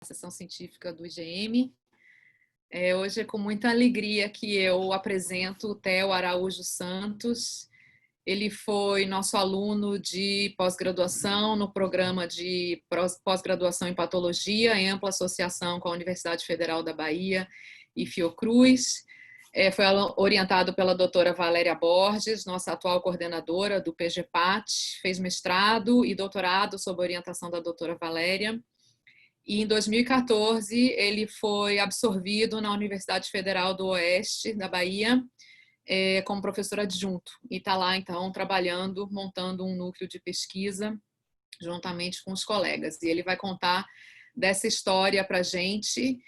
Sessão científica do IGM. Hoje é com muita alegria que eu apresento o Theo Araújo Santos. Ele foi nosso aluno de pós-graduação no programa de pós-graduação em patologia, em ampla associação com a Universidade Federal da Bahia e Fiocruz. Foi orientado pela doutora Valéria Borges, nossa atual coordenadora do PGPAT, fez mestrado e doutorado sob orientação da doutora Valéria. E em 2014 ele foi absorvido na Universidade Federal do Oeste da Bahia como professor adjunto e está lá então trabalhando, montando um núcleo de pesquisa juntamente com os colegas. E ele vai contar dessa história para a gente.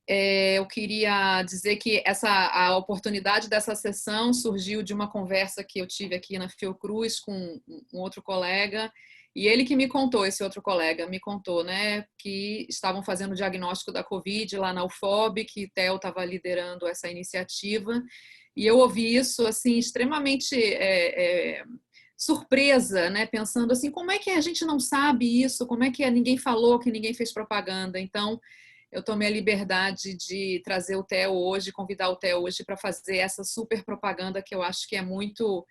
Eu queria dizer que a oportunidade dessa sessão surgiu de uma conversa que eu tive aqui na Fiocruz com um outro colega, e ele que me contou, esse outro colega me contou, né, que estavam fazendo o diagnóstico da Covid lá na UFOB, que Theo estava liderando essa iniciativa, e eu ouvi isso assim extremamente surpresa, né, pensando assim, como é que a gente não sabe isso, como é que ninguém falou, que ninguém fez propaganda. Então eu tomei a liberdade de trazer o Theo hoje, convidar o Theo hoje para fazer essa super propaganda que eu acho que é muito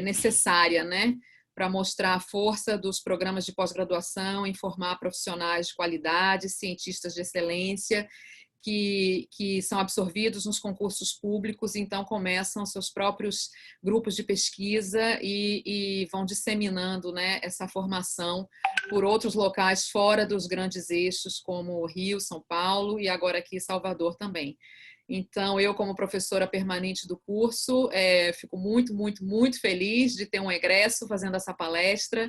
necessária, né? Para mostrar a força dos programas de pós-graduação, informar profissionais de qualidade, cientistas de excelência, que são absorvidos nos concursos públicos, então começam seus próprios grupos de pesquisa e vão disseminando, né, essa formação por outros locais fora dos grandes eixos, como Rio, São Paulo e agora aqui Salvador também. Então, eu, como professora permanente do curso, fico muito, muito, muito feliz de ter um egresso fazendo essa palestra.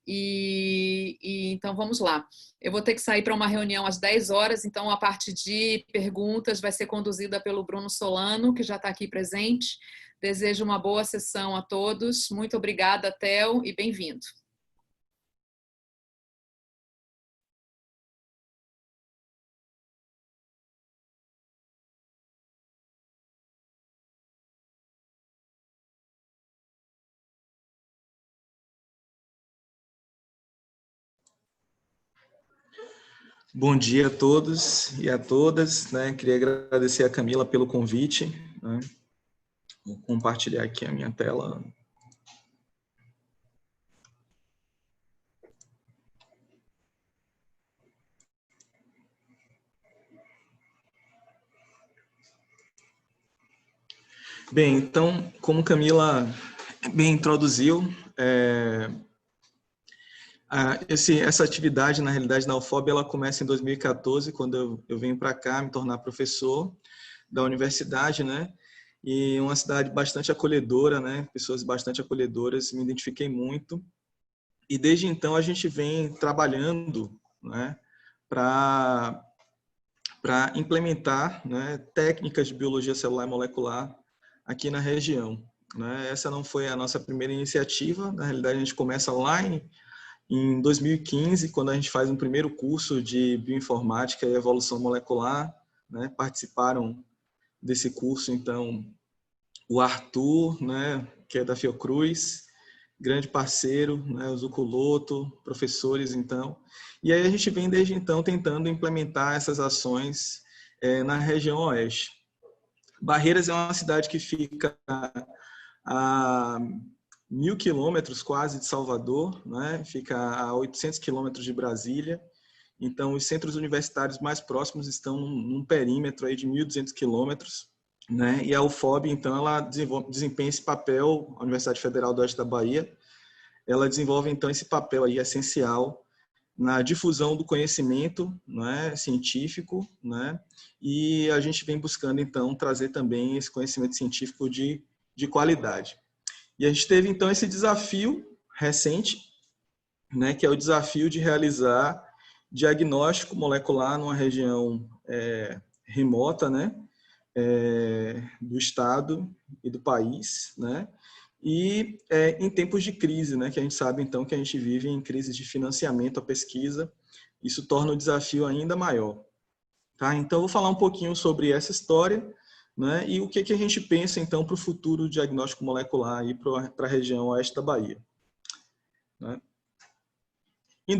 Então, vamos lá. Eu vou ter que sair para uma reunião às 10 horas, então a parte de perguntas vai ser conduzida pelo Bruno Solano, que já está aqui presente. Desejo uma boa sessão a todos. Muito obrigada, Theo, e bem-vindo. Bom dia a todos e a todas, né? Queria agradecer a Camila pelo convite, né? Vou compartilhar aqui a minha tela. Bem, então, como Camila bem introduziu, essa atividade, na realidade, na UFOB, ela começa em 2014, quando eu venho para cá me tornar professor da universidade, né? E uma cidade bastante acolhedora, né? Pessoas bastante acolhedoras, me identifiquei muito. E desde então a gente vem trabalhando, né, para implementar, né, técnicas de biologia celular e molecular aqui na região, né? Essa não foi a nossa primeira iniciativa, na realidade a gente começa lá em 2015, quando a gente faz um primeiro curso de bioinformática e evolução molecular, né? Participaram desse curso, então, o Arthur, né, que é da Fiocruz, grande parceiro, né, o Zuculoto, professores, então. E aí a gente vem desde então tentando implementar essas ações na região oeste. Barreiras é uma cidade que fica a 1.000 quilômetros quase de Salvador, né? Fica a 800 quilômetros de Brasília. Então, os centros universitários mais próximos estão num perímetro aí de 1.200 quilômetros, né? E a UFOB, então, ela desempenha esse papel, a Universidade Federal do Oeste da Bahia, ela desenvolve, então, esse papel aí essencial na difusão do conhecimento, né, científico, né? E a gente vem buscando, então, trazer também esse conhecimento científico de qualidade. E a gente teve, então, esse desafio recente, né, que é o desafio de realizar diagnóstico molecular numa região remota, né, do estado e do país, né, e em tempos de crise, né, que a gente sabe, então, que a gente vive em crise de financiamento à pesquisa, isso torna o desafio ainda maior. Tá? Então, eu vou falar um pouquinho sobre essa história, né, e o que a gente pensa, então, para o futuro diagnóstico molecular para a região oeste da Bahia. Né? Em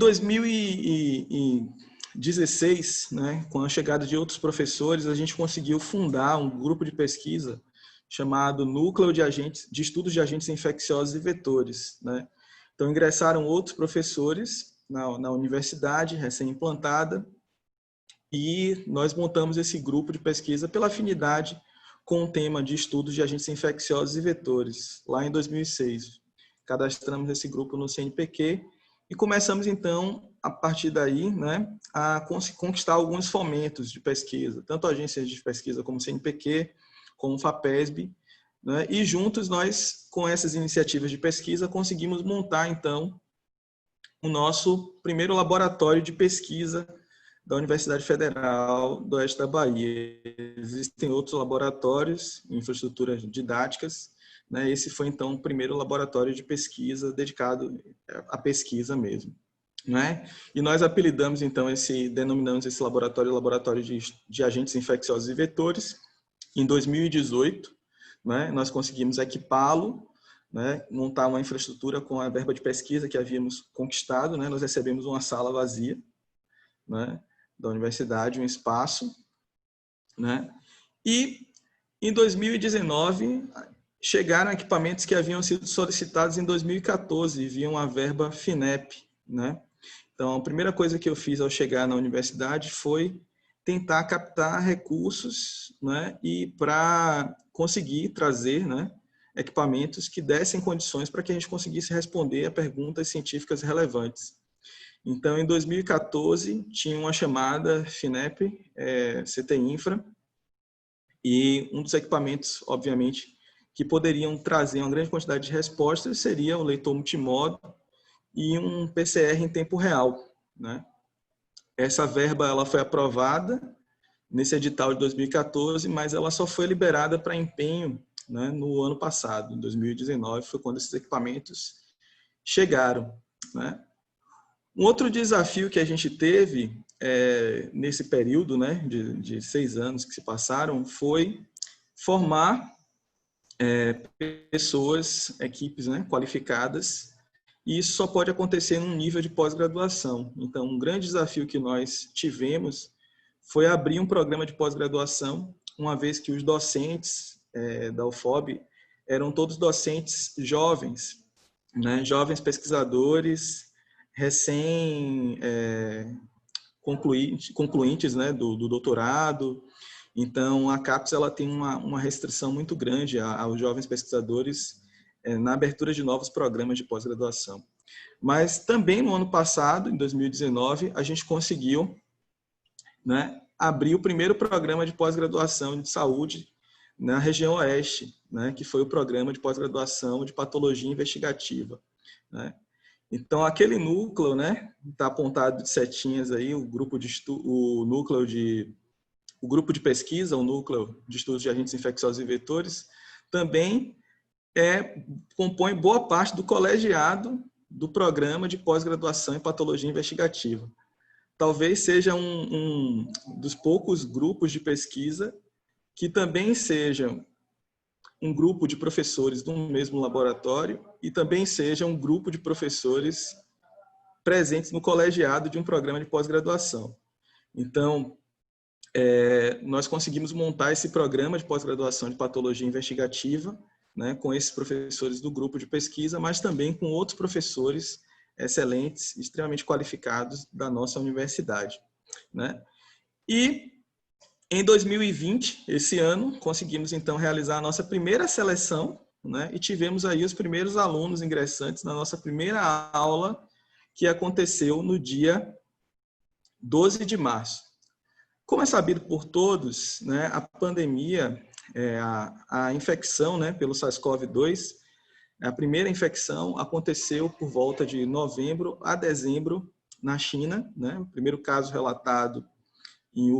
2016, né, com a chegada de outros professores, a gente conseguiu fundar um grupo de pesquisa chamado Núcleo de Estudos de Agentes Infecciosos e Vetores, né? Então, ingressaram outros professores na universidade, recém-implantada, e nós montamos esse grupo de pesquisa pela afinidade com o tema de estudos de agentes infecciosos e vetores, lá em 2006. Cadastramos esse grupo no CNPq e começamos, então, a partir daí, né, a conquistar alguns fomentos de pesquisa, tanto agências de pesquisa como o CNPq, como o FAPESB, né, e juntos nós, com essas iniciativas de pesquisa, conseguimos montar, então, o nosso primeiro laboratório de pesquisa da Universidade Federal do Oeste da Bahia. Existem outros laboratórios, infraestruturas didáticas, né? Esse foi, então, o primeiro laboratório de pesquisa dedicado à pesquisa mesmo, né? E nós apelidamos, então, denominamos esse laboratório de agentes infecciosos e vetores. Em 2018, né, nós conseguimos equipá-lo, né, montar uma infraestrutura com a verba de pesquisa que havíamos conquistado, né? Nós recebemos uma sala vazia, né, da universidade, um espaço, né? E em 2019 chegaram equipamentos que haviam sido solicitados em 2014 via uma verba FINEP, né? Então, a primeira coisa que eu fiz ao chegar na universidade foi tentar captar recursos, né, e para conseguir trazer, né, equipamentos que dessem condições para que a gente conseguisse responder a perguntas científicas relevantes. Então, em 2014, tinha uma chamada FINEP, CT Infra, e um dos equipamentos, obviamente, que poderiam trazer uma grande quantidade de respostas seria o leitor multimodo e um PCR em tempo real, né? Essa verba ela foi aprovada nesse edital de 2014, mas ela só foi liberada para empenho, né, no ano passado, em 2019, foi quando esses equipamentos chegaram, né? Um outro desafio que a gente teve nesse período, né, de 6 anos que se passaram, foi formar pessoas, equipes, né, qualificadas, e isso só pode acontecer num nível de pós-graduação. Então, um grande desafio que nós tivemos foi abrir um programa de pós-graduação, uma vez que os docentes da UFOB eram todos docentes jovens, né, jovens pesquisadores, concluintes, né, do doutorado. Então, a CAPES ela tem uma restrição muito grande aos jovens pesquisadores na abertura de novos programas de pós-graduação. Mas também no ano passado, em 2019, a gente conseguiu, né, abrir o primeiro programa de pós-graduação de saúde na região oeste, né, que foi o programa de pós-graduação de patologia investigativa, né? Então, aquele núcleo, né, está apontado de setinhas aí, o grupo de pesquisa, o núcleo de estudos de agentes infecciosos e vetores, também compõe boa parte do colegiado do programa de pós-graduação em patologia investigativa. Talvez seja um dos poucos grupos de pesquisa que também sejam um grupo de professores do mesmo laboratório e também seja um grupo de professores presentes no colegiado de um programa de pós-graduação. Então, nós conseguimos montar esse programa de pós-graduação de patologia investigativa, né, com esses professores do grupo de pesquisa, mas também com outros professores excelentes, extremamente qualificados da nossa universidade, né? E em 2020, esse ano, conseguimos então realizar a nossa primeira seleção, né? E tivemos aí os primeiros alunos ingressantes na nossa primeira aula, que aconteceu no dia 12 de março. Como é sabido por todos, né, a pandemia, a infecção, né, pelo SARS-CoV-2, a primeira infecção aconteceu por volta de novembro a dezembro na China, né? O primeiro caso relatado em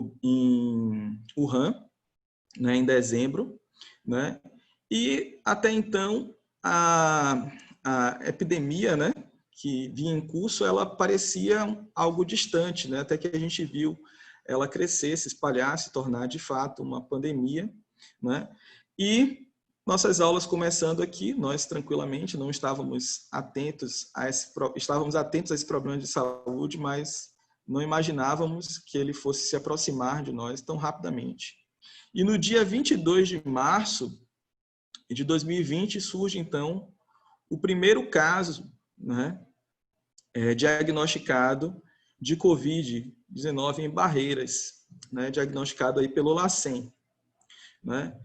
Wuhan, né, em dezembro, né? E até então a epidemia, né, que vinha em curso, ela parecia algo distante, né? Até que a gente viu ela crescer, se espalhar, se tornar de fato uma pandemia, né? E nossas aulas começando aqui, nós tranquilamente não estávamos atentos estávamos atentos a esse problema de saúde, mas não imaginávamos que ele fosse se aproximar de nós tão rapidamente. E no dia 22 de março de 2020 surge, então, o primeiro caso, né, diagnosticado de Covid-19 em Barreiras, né, diagnosticado aí pelo LACEN. Né?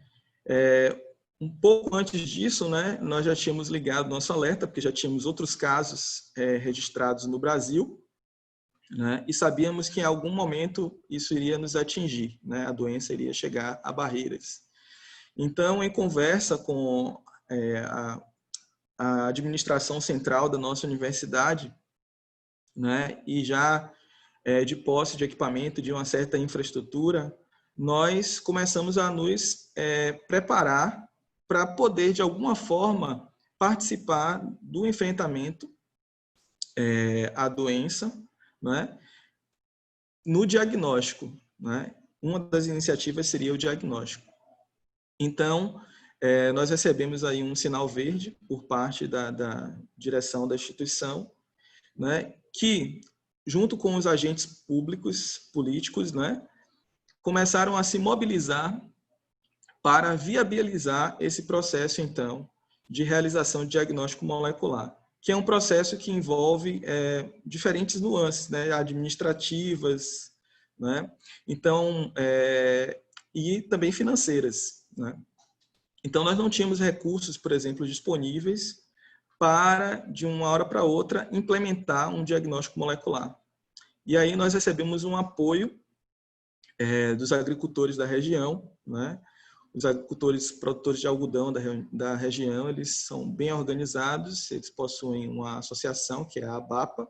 Um pouco antes disso, né, nós já tínhamos ligado nosso alerta, porque já tínhamos outros casos registrados no Brasil, né, e sabíamos que em algum momento isso iria nos atingir, né, a doença iria chegar a Barreiras. Então, em conversa com a administração central da nossa universidade, né, e já de posse de equipamento, de uma certa infraestrutura, nós começamos a nos preparar para poder, de alguma forma, participar do enfrentamento à doença, né, no diagnóstico. Né? Uma das iniciativas seria o diagnóstico. Então, nós recebemos aí um sinal verde por parte da direção da instituição, né, que, junto com os agentes públicos, políticos, né, começaram a se mobilizar para viabilizar esse processo, então, de realização de diagnóstico molecular, que é um processo que envolve diferentes nuances, né, administrativas, né, então, e também financeiras. Né. Então, nós não tínhamos recursos, por exemplo, disponíveis para, de uma hora para outra, implementar um diagnóstico molecular. E aí nós recebemos um apoio dos agricultores da região, né? Os agricultores produtores de algodão da região, eles são bem organizados, eles possuem uma associação, que é a ABAPA,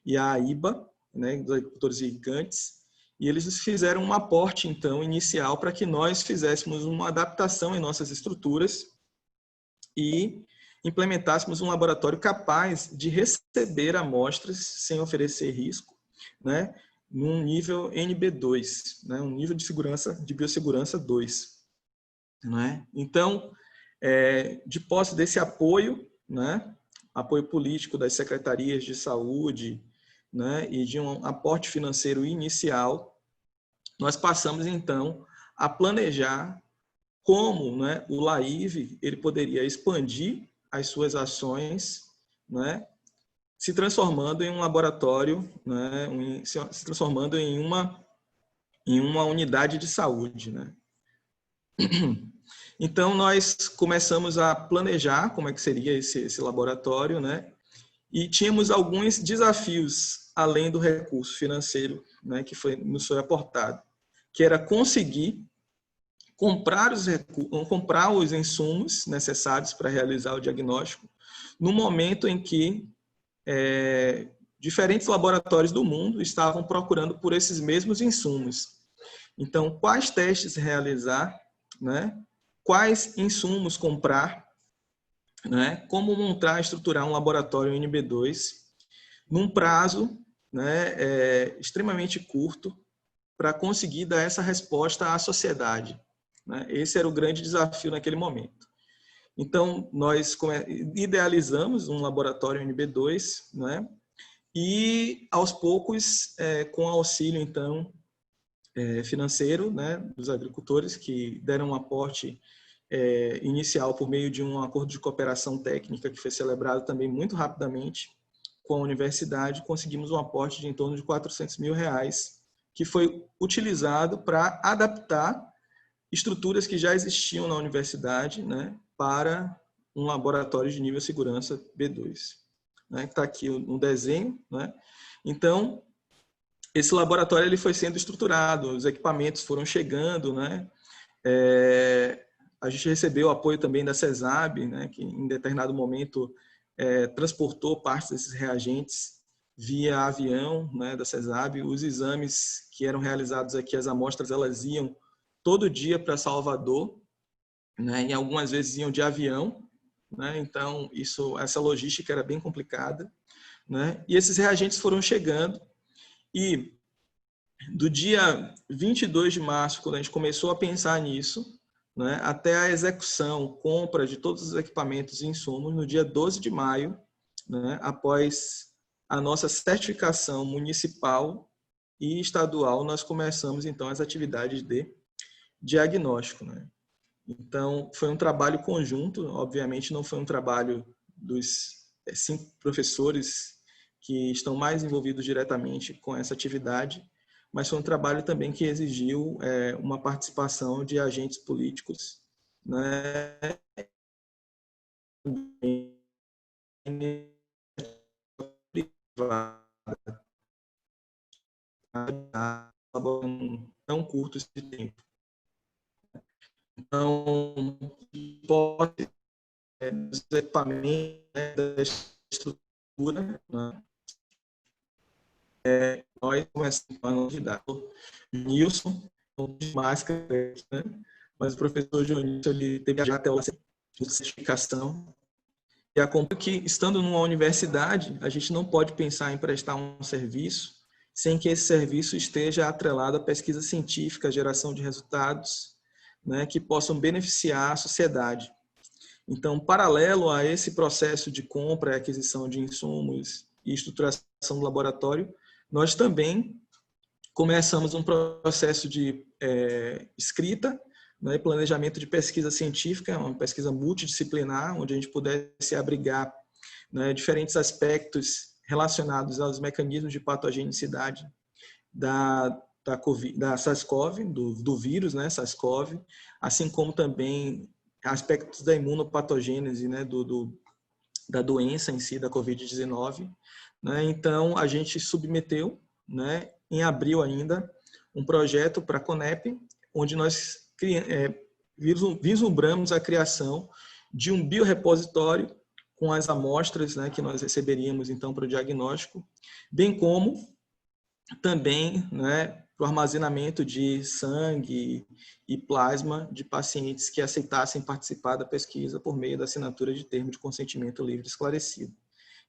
e a AIBA, né, dos agricultores irrigantes, e eles nos fizeram um aporte, então, inicial para que nós fizéssemos uma adaptação em nossas estruturas e implementássemos um laboratório capaz de receber amostras sem oferecer risco, né, num nível NB2, né, um nível de segurança, de biossegurança 2. Né? Então, de posse desse apoio, né, apoio político das secretarias de saúde, né, e de um aporte financeiro inicial, nós passamos, então, a planejar como, né, o LAIV ele poderia expandir as suas ações, né, se transformando em um laboratório, né, se transformando em uma unidade de saúde. Né. Então, nós começamos a planejar como é que seria esse laboratório, né, e tínhamos alguns desafios, além do recurso financeiro, né, que nos foi aportado, que era conseguir comprar os insumos necessários para realizar o diagnóstico, no momento em que diferentes laboratórios do mundo estavam procurando por esses mesmos insumos. Então, quais testes realizar, né? Quais insumos comprar, né? Como montar e estruturar um laboratório NB2 num prazo, né, extremamente curto para conseguir dar essa resposta à sociedade. Né? Esse era o grande desafio naquele momento. Então, nós idealizamos um laboratório NB2, né? E, aos poucos, com auxílio, então, financeiro, né, dos agricultores, que deram um aporte inicial por meio de um acordo de cooperação técnica que foi celebrado também muito rapidamente com a universidade, conseguimos um aporte de em torno de R$400 mil, que foi utilizado para adaptar estruturas que já existiam na universidade, né, para um laboratório de nível de segurança B2. Né, está aqui no desenho. Né? Então, esse laboratório ele foi sendo estruturado, os equipamentos foram chegando, né? A gente recebeu apoio também da CESAB, né, que em determinado momento transportou parte desses reagentes via avião, né, da CESAB. Os exames que eram realizados aqui, as amostras, elas iam todo dia para Salvador, né, e algumas vezes iam de avião, né, então essa logística era bem complicada, né, e esses reagentes foram chegando. E do dia 22 de março, quando a gente começou a pensar nisso, né, até a execução, compra de todos os equipamentos e insumos, no dia 12 de maio, né, após a nossa certificação municipal e estadual nós começamos então as atividades de diagnóstico, né? Então foi um trabalho conjunto, obviamente não foi um trabalho dos 5 professores que estão mais envolvidos diretamente com essa atividade, mas foi um trabalho também que exigiu uma participação de agentes políticos, né? Tão curto esse tempo. Então, pode dos equipamentos, né, da estrutura, né? Nós começamos a novidade. Nilson, de máscara, né? Mas o professor Jonício, ele teve já até a certificação. E acompanha que, estando numa universidade, a gente não pode pensar em prestar um serviço sem que esse serviço esteja atrelado à pesquisa científica, à geração de resultados, né, que possam beneficiar a sociedade. Então, paralelo a esse processo de compra e aquisição de insumos e estruturação do laboratório, nós também começamos um processo de escrita, né, planejamento de pesquisa científica, uma pesquisa multidisciplinar, onde a gente pudesse abrigar, né, diferentes aspectos relacionados aos mecanismos de patogenicidade da SARS-CoV, do vírus, né, SARS-CoV, assim como também aspectos da imunopatogênese, né, da doença em si, da Covid-19. Né? Então, a gente submeteu, né, em abril ainda, um projeto para a CONEP, onde nós vislumbramos a criação de um biorepositório com as amostras, né, que nós receberíamos então para o diagnóstico, bem como também, né, para o armazenamento de sangue e plasma de pacientes que aceitassem participar da pesquisa por meio da assinatura de termo de consentimento livre esclarecido.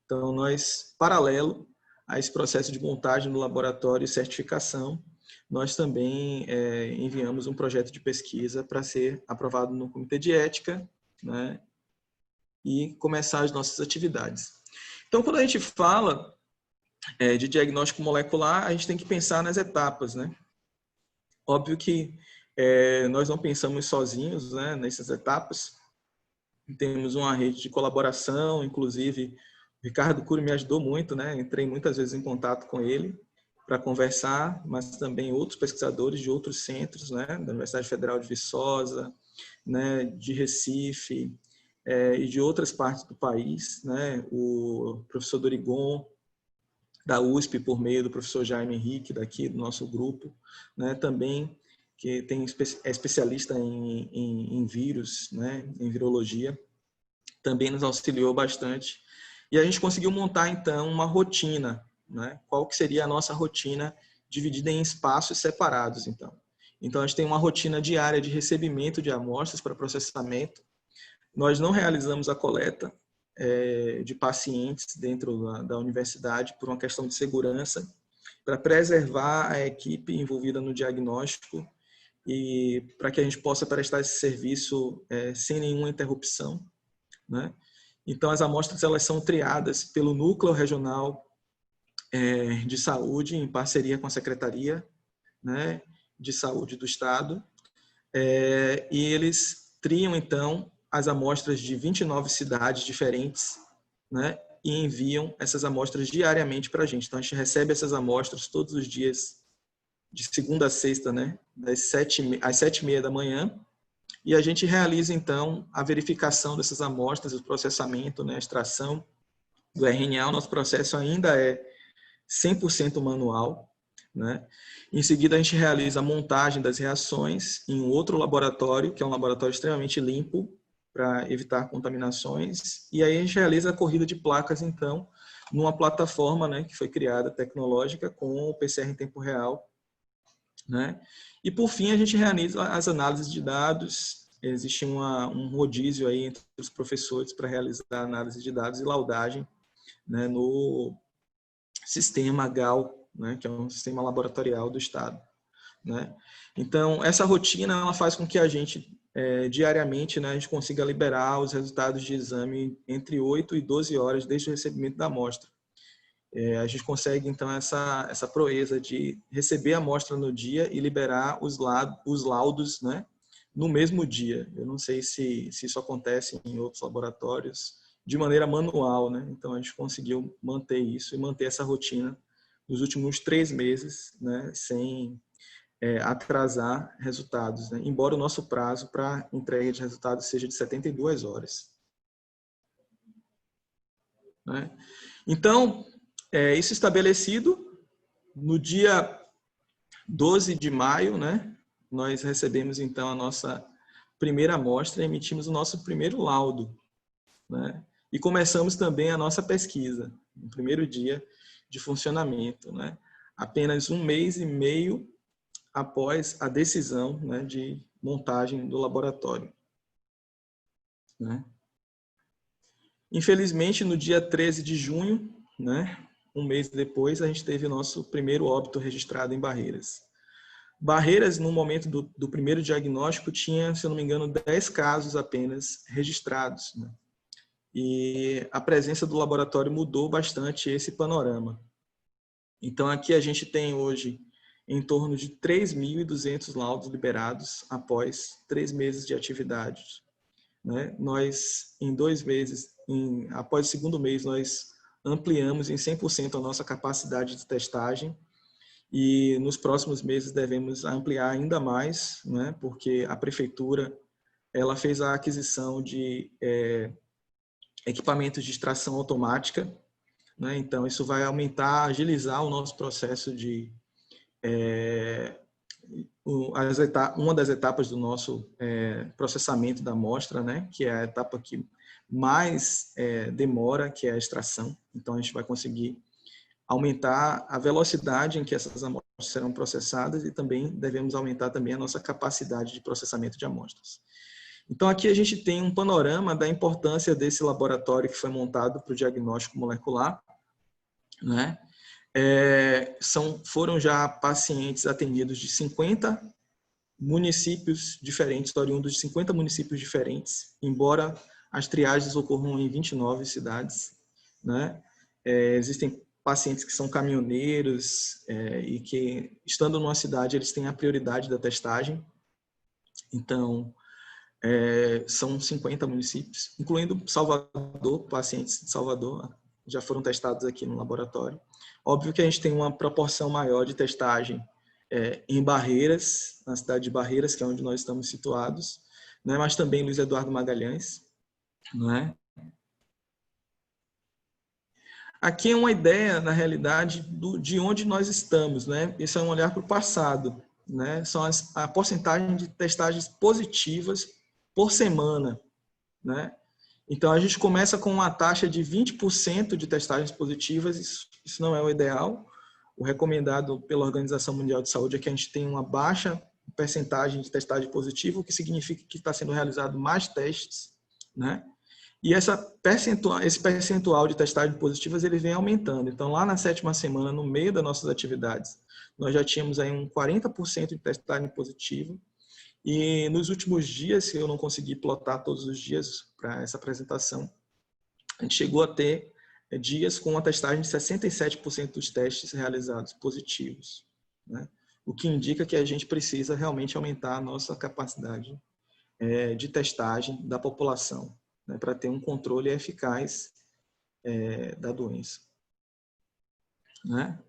Então, nós, paralelo a esse processo de montagem do laboratório e certificação, nós também enviamos um projeto de pesquisa para ser aprovado no Comitê de Ética, né, e começar as nossas atividades. Então, quando a gente fala de diagnóstico molecular, a gente tem que pensar nas etapas, né? Óbvio que nós não pensamos sozinhos, né, nessas etapas. Temos uma rede de colaboração, inclusive o Ricardo Cury me ajudou muito, né? Entrei muitas vezes em contato com ele para conversar, mas também outros pesquisadores de outros centros, né, da Universidade Federal de Viçosa, né, de Recife e de outras partes do país, né? O professor Dorigon, da USP, por meio do professor Jaime Henrique, daqui do nosso grupo, né, também, que é especialista em vírus, né, em virologia, também nos auxiliou bastante. E a gente conseguiu montar, então, uma rotina, né? Qual que seria a nossa rotina dividida em espaços separados, então. Então, a gente tem uma rotina diária de recebimento de amostras para processamento. Nós não realizamos a coleta de pacientes dentro da universidade por uma questão de segurança, para preservar a equipe envolvida no diagnóstico e para que a gente possa prestar esse serviço sem nenhuma interrupção, né? Então, as amostras elas são triadas pelo Núcleo Regional de Saúde, em parceria com a Secretaria, né, de Saúde do Estado, e eles triam, então, as amostras de 29 cidades diferentes, né, e enviam essas amostras diariamente para a gente. Então, a gente recebe essas amostras todos os dias, de segunda a sexta, né, às 7h30 da manhã, e a gente realiza, então, a verificação dessas amostras, o processamento, né, a extração do RNA. O nosso processo ainda é 100% manual, né? Em seguida, a gente realiza a montagem das reações em um outro laboratório, que é um laboratório extremamente limpo, para evitar contaminações. E aí a gente realiza a corrida de placas, então, numa plataforma, né, que foi criada tecnológica com o PCR em tempo real, né? E, por fim, a gente realiza as análises de dados. Existe um rodízio aí entre os professores para realizar a análise de dados e laudagem, né, no sistema GAL, né, que é um sistema laboratorial do Estado, né? Então, essa rotina ela faz com que a gente, diariamente, né, a gente consiga liberar os resultados de exame entre 8 e 12 horas desde o recebimento da amostra. A gente consegue, então, essa proeza de receber a amostra no dia e liberar os laudos, né, no mesmo dia. Eu não sei se isso acontece em outros laboratórios de maneira manual, né? Então, a gente conseguiu manter isso e manter essa rotina nos últimos 3 meses, né, sem atrasar resultados, né? Embora o nosso prazo para entrega de resultados seja de 72 horas. Né? Então, isso estabelecido, no dia 12 de maio, né, nós recebemos então a nossa primeira amostra e emitimos o nosso primeiro laudo. Né? E começamos também a nossa pesquisa, no primeiro dia de funcionamento. Né? Apenas 1 mês e meio após a decisão, né, de montagem do laboratório. Né? Infelizmente, no dia 13 de junho, né, 1 mês depois, a gente teve o nosso primeiro óbito registrado em Barreiras. Barreiras, no momento do primeiro diagnóstico, tinha, se eu não me engano, 10 casos apenas registrados. Né? E a presença do laboratório mudou bastante esse panorama. Então, aqui a gente tem hoje em torno de 3.200 laudos liberados após 3 meses de atividade. Né? Nós, em 2 meses, após o segundo mês, nós ampliamos em 100% a nossa capacidade de testagem e nos próximos meses devemos ampliar ainda mais, né? Porque a prefeitura ela fez a aquisição de equipamentos de extração automática, né? Então isso vai aumentar, agilizar o nosso processo de uma das etapas do nosso processamento da amostra, né? Que é a etapa que mais demora, que é a extração. Então a gente vai conseguir aumentar a velocidade em que essas amostras serão processadas e também devemos aumentar também a nossa capacidade de processamento de amostras. Então aqui a gente tem um panorama da importância desse laboratório que foi montado para o diagnóstico molecular, né? Foram já pacientes atendidos de 50 municípios diferentes, oriundos de 50 municípios diferentes, embora as triagens ocorram em 29 cidades, né? Existem pacientes que são caminhoneiros e que, estando numa cidade, eles têm a prioridade da testagem. Então, são 50 municípios, incluindo Salvador, pacientes de Salvador já foram testados aqui no laboratório. Óbvio que a gente tem uma proporção maior de testagem em Barreiras, na cidade de Barreiras, que é onde nós estamos situados, né? Mas também Luiz Eduardo Magalhães. Não é? Aqui é uma ideia, na realidade, de onde nós estamos. Né? Isso é um olhar para o passado. Né? São a porcentagem de testagens positivas por semana. Né? Então, a gente começa com uma taxa de 20% de testagens positivas, isso não é o ideal. O recomendado pela Organização Mundial de Saúde é que a gente tenha uma baixa percentagem de testagem positiva, o que significa que está sendo realizado mais testes, né? E esse percentual de testagens positivas ele vem aumentando. Então, lá na 7ª semana, no meio das nossas atividades, nós já tínhamos aí um 40% de testagem positiva. E nos últimos dias, que eu não consegui plotar todos os dias para essa apresentação, a gente chegou a ter dias com uma testagem de 67% dos testes realizados positivos, né? O que indica que a gente precisa realmente aumentar a nossa capacidade de testagem da população, né, para ter um controle eficaz da doença. Né?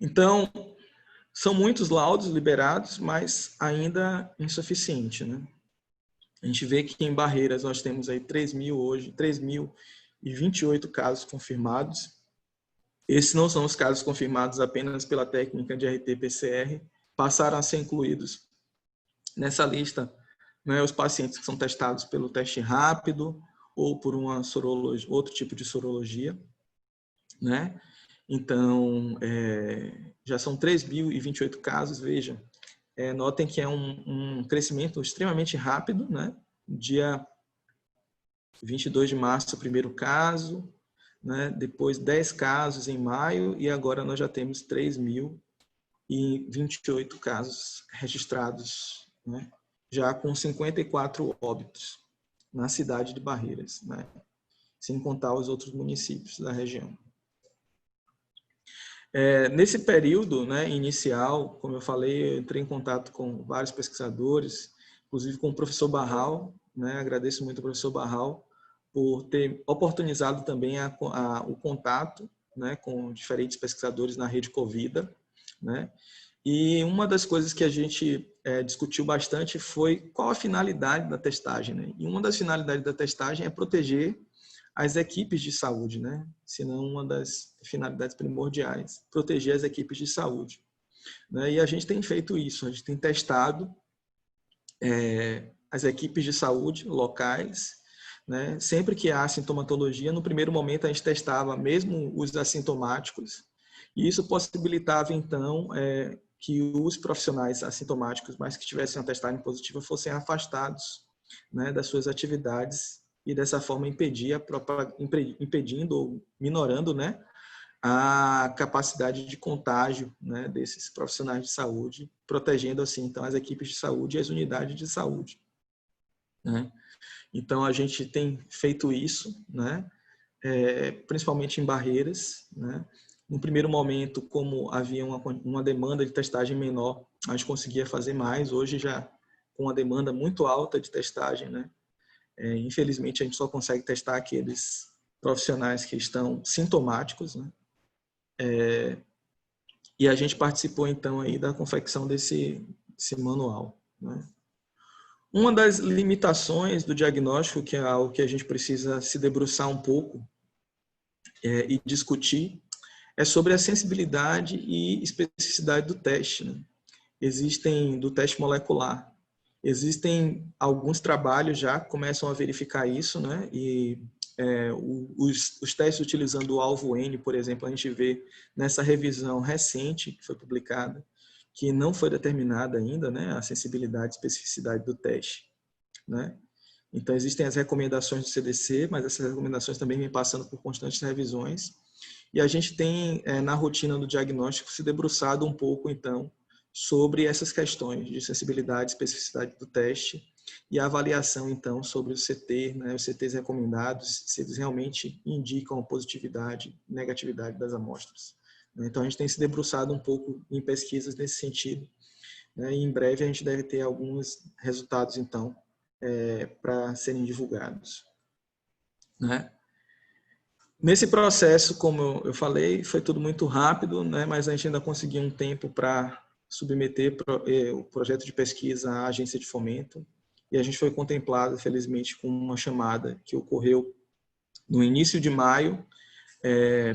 Então, são muitos laudos liberados, mas ainda insuficiente. Né? A gente vê que em Barreiras nós temos aí 3.000 hoje, 3.028 casos confirmados. Esses não são os casos confirmados apenas pela técnica de RT-PCR, passaram a ser incluídos nessa lista, né, os pacientes que são testados pelo teste rápido ou por uma sorologia, outro tipo de sorologia. Né? Então, já são 3.028 casos, veja. Notem que é um crescimento extremamente rápido, né? Dia 22 de março, o primeiro caso, né? Depois 10 casos em maio e agora nós já temos 3.028 casos registrados, né? Já com 54 óbitos na cidade de Barreiras. Né? sem contar os outros municípios da região. Nesse período, né, inicial, como eu falei, eu entrei em contato com vários pesquisadores, inclusive com o professor Barral, né, agradeço muito ao professor Barral por ter oportunizado também o contato, né, com diferentes pesquisadores na rede Covida, né, e uma das coisas que a gente discutiu bastante foi qual a finalidade da testagem, né, e uma das finalidades da testagem é proteger as equipes de saúde, né? Se não uma das finalidades primordiais, proteger as equipes de saúde. Né? E a gente tem feito isso, a gente tem testado as equipes de saúde locais, né? Sempre que há sintomatologia, no primeiro momento a gente testava mesmo os assintomáticos, e isso possibilitava então que os profissionais assintomáticos, mas que tivessem uma testagem positiva, fossem afastados, né, das suas atividades e dessa forma impedindo ou minorando, né, a capacidade de contágio, né, desses profissionais de saúde, protegendo assim então as equipes de saúde e as unidades de saúde, né? Então a gente tem feito isso, né, principalmente em Barreiras, né? No primeiro momento, como havia uma demanda de testagem menor, a gente conseguia fazer mais. Hoje já com uma demanda muito alta de testagem, né? Infelizmente, a gente só consegue testar aqueles profissionais que estão sintomáticos, né? E a gente participou, então, aí da confecção desse manual, né? Uma das limitações do diagnóstico, que é algo que a gente precisa se debruçar um pouco e discutir, é sobre a sensibilidade e especificidade do teste, né? Do teste molecular. Existem alguns trabalhos já que começam a verificar isso, né? E os testes utilizando o alvo N, por exemplo, a gente vê nessa revisão recente que foi publicada, que não foi determinada ainda, né, a sensibilidade e especificidade do teste, né? Então, existem as recomendações do CDC, mas essas recomendações também vêm passando por constantes revisões. E a gente tem, na rotina do diagnóstico, se debruçado um pouco, então, sobre essas questões de sensibilidade e especificidade do teste e a avaliação, então, sobre o CT, né, os CTs recomendados, se eles realmente indicam a positividade e negatividade das amostras. Então, a gente tem se debruçado um pouco em pesquisas nesse sentido, né, e em breve a gente deve ter alguns resultados, então, para serem divulgados, né? Nesse processo, como eu falei, foi tudo muito rápido, né? Mas a gente ainda conseguiu um tempo para submeter o projeto de pesquisa à agência de fomento, e a gente foi contemplado, felizmente, com uma chamada que ocorreu no início de maio,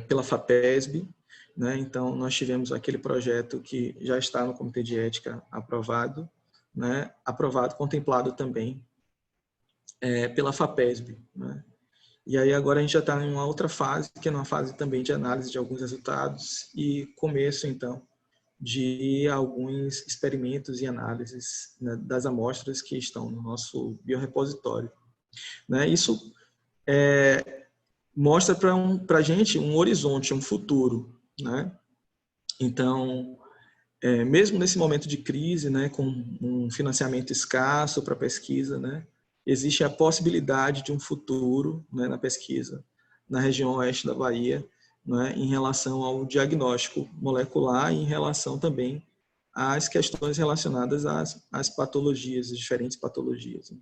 pela FAPESB, né? Então, nós tivemos aquele projeto que já está no Comitê de Ética aprovado, né? Aprovado, contemplado também pela FAPESB, né? E aí agora a gente já está em uma outra fase, que é uma fase também de análise de alguns resultados e começo, então, de alguns experimentos e análises, né, das amostras que estão no nosso biorepositório, né? Isso mostra para a gente um horizonte, um futuro, né? Então, mesmo nesse momento de crise, né, com um financiamento escasso para pesquisa, né, existe a possibilidade de um futuro, né, na pesquisa na região oeste da Bahia, né, em relação ao diagnóstico molecular e em relação também às questões relacionadas às patologias, às diferentes patologias.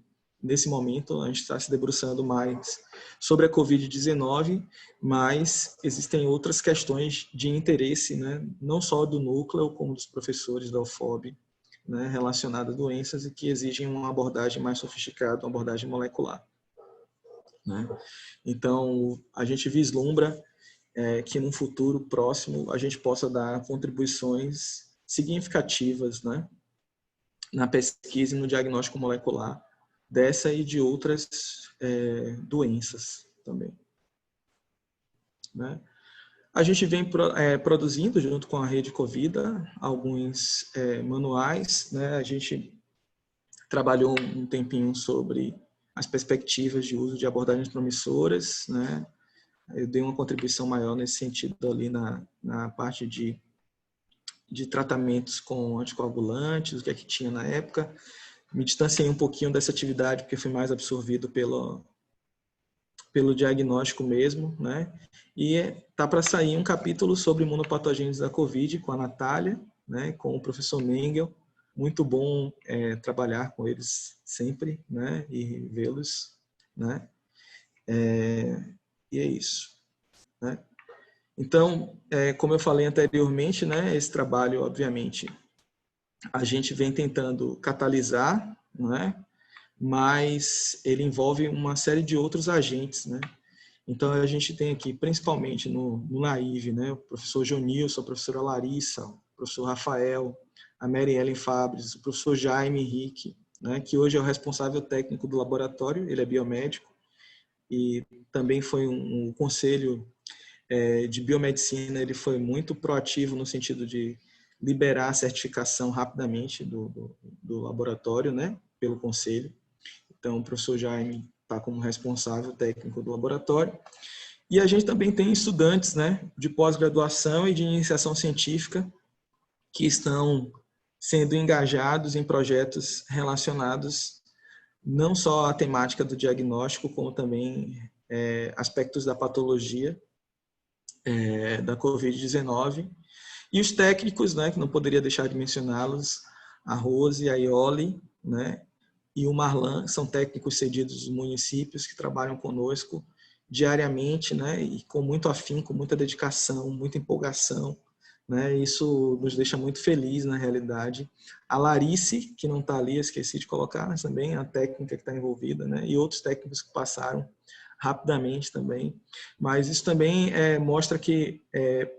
Nesse momento, a gente está se debruçando mais sobre a Covid-19, mas existem outras questões de interesse, né, não só do núcleo, como dos professores da UFOB, né, relacionadas a doenças e que exigem uma abordagem mais sofisticada, uma abordagem molecular, né? Então, a gente vislumbra que num futuro próximo a gente possa dar contribuições significativas, né, na pesquisa e no diagnóstico molecular dessa e de outras doenças também, né? A gente vem produzindo, junto com a Rede Covida, alguns manuais, né? A gente trabalhou um tempinho sobre as perspectivas de uso de abordagens promissoras, né? Eu dei uma contribuição maior nesse sentido ali na parte de tratamentos com anticoagulantes, o que é que tinha na época. Me distanciei um pouquinho dessa atividade porque fui mais absorvido pelo diagnóstico mesmo, né? E tá para sair um capítulo sobre imunopatogênios da COVID com a Natália, né? Com o professor Mengel. Muito bom trabalhar com eles sempre, né? E vê-los, né? E é isso, né? Então, como eu falei anteriormente, né? Esse trabalho, obviamente, a gente vem tentando catalisar, né? Mas ele envolve uma série de outros agentes, né? Então, a gente tem aqui, principalmente no NAIV, né? O professor Jonilson, a professora Larissa, o professor Rafael, a Mary Ellen Fabres, o professor Jaime Henrique, né? Que hoje é o responsável técnico do laboratório, ele é biomédico, e também foi um conselho de biomedicina, ele foi muito proativo no sentido de liberar a certificação rapidamente do laboratório, né? Pelo conselho. Então, o professor Jaime está como responsável técnico do laboratório. E a gente também tem estudantes, né, de pós-graduação e de iniciação científica que estão sendo engajados em projetos relacionados não só à temática do diagnóstico, como também aspectos da patologia da Covid-19. E os técnicos, né, que não poderia deixar de mencioná-los, a Rose, a Ioli, né, e o Marlan, são técnicos cedidos dos municípios que trabalham conosco diariamente, né, e com muito afinco, muita dedicação, muita empolgação, né, isso nos deixa muito feliz na realidade. A Larice, que não está ali, esqueci de colocar, mas também a técnica que está envolvida, né, e outros técnicos que passaram rapidamente também, mas isso também mostra que